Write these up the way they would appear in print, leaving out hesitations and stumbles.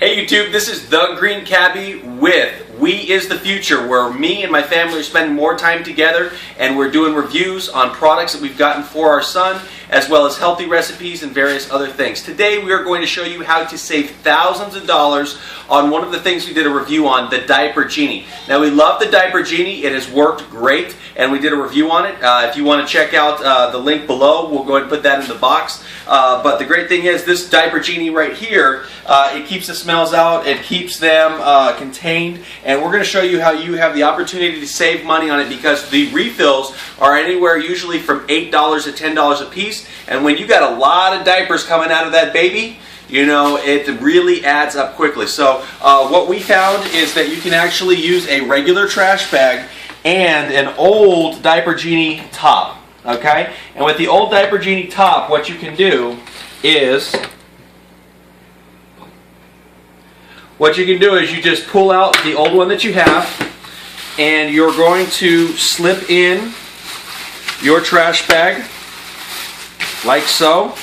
Hey YouTube, this is The Green Cabbie with We Is the Future, where me and my family are spending more time together and we're doing reviews on products that we've gotten for our son, as well as healthy recipes and various other things. Today we are going to show you how to save thousands of dollars on one of the things we did a review on, the Diaper Genie. Now we love the Diaper Genie, it has worked great and we did a review on it. If you want to check out the link below, we'll go ahead and put that in the box. But the great thing is this Diaper Genie right here, it keeps the smells out, it keeps them contained, and we're going to show you how you have the opportunity to save money on it because the refills are anywhere usually from $8 to $10 a piece, and when you got a lot of diapers coming out of that baby, you know, it really adds up quickly. So what we found is that you can actually use a regular trash bag and an old Diaper Genie top. Okay? And with the old Diaper Genie top, what you can do is you just pull out the old one that you have and you're going to slip in your trash bag like so.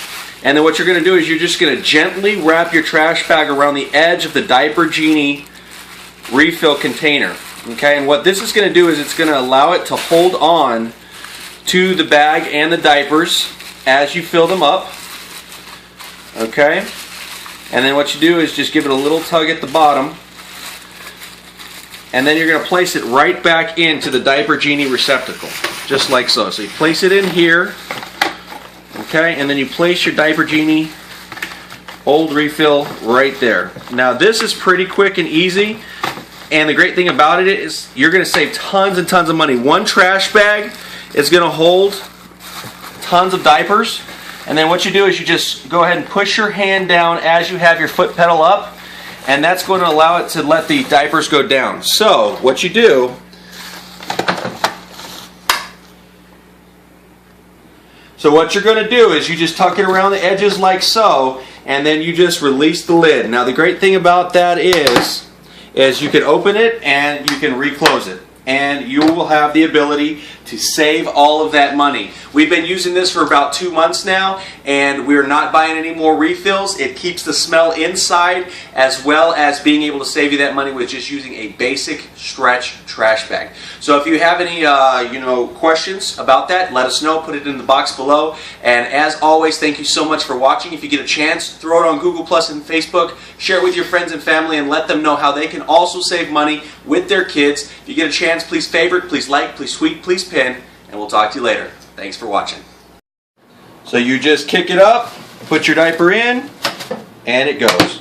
And then what you're going to do is you're just going to gently wrap your trash bag around the edge of the Diaper Genie refill container. Okay? And what this is going to do is it's going to allow it to hold on to the bag and the diapers as you fill them up. Okay? And then what you do is just give it a little tug at the bottom. And then you're going to place it right back into the Diaper Genie receptacle. Just like so. So you place it in here. Okay? And then you place your Diaper Genie old refill right there. Now this is pretty quick and easy. And the great thing about it is you're going to save tons and tons of money. One trash bag is going to hold tons of diapers. And then what you do is you just go ahead and push your hand down as you have your foot pedal up. And that's going to allow it to let the diapers go down. So what you do, you're going to do is you just tuck it around the edges like so. And then you just release the lid. Now the great thing about that is you can open it and you can reclose it. And you will have the ability to save all of that money. We've been using this for about 2 months now, and we're not buying any more refills. It keeps the smell inside, as well as being able to save you that money with just using a basic stretch trash bag. So if you have any questions about that, let us know. Put it in the box below. And as always, thank you so much for watching. If you get a chance, throw it on Google Plus and Facebook. Share it with your friends and family, and let them know how they can also save money with their kids. If you get a chance, please favorite, please like, please tweet, please pin, and we'll talk to you later. Thanks for watching. So you just kick it up, put your diaper in, and it goes.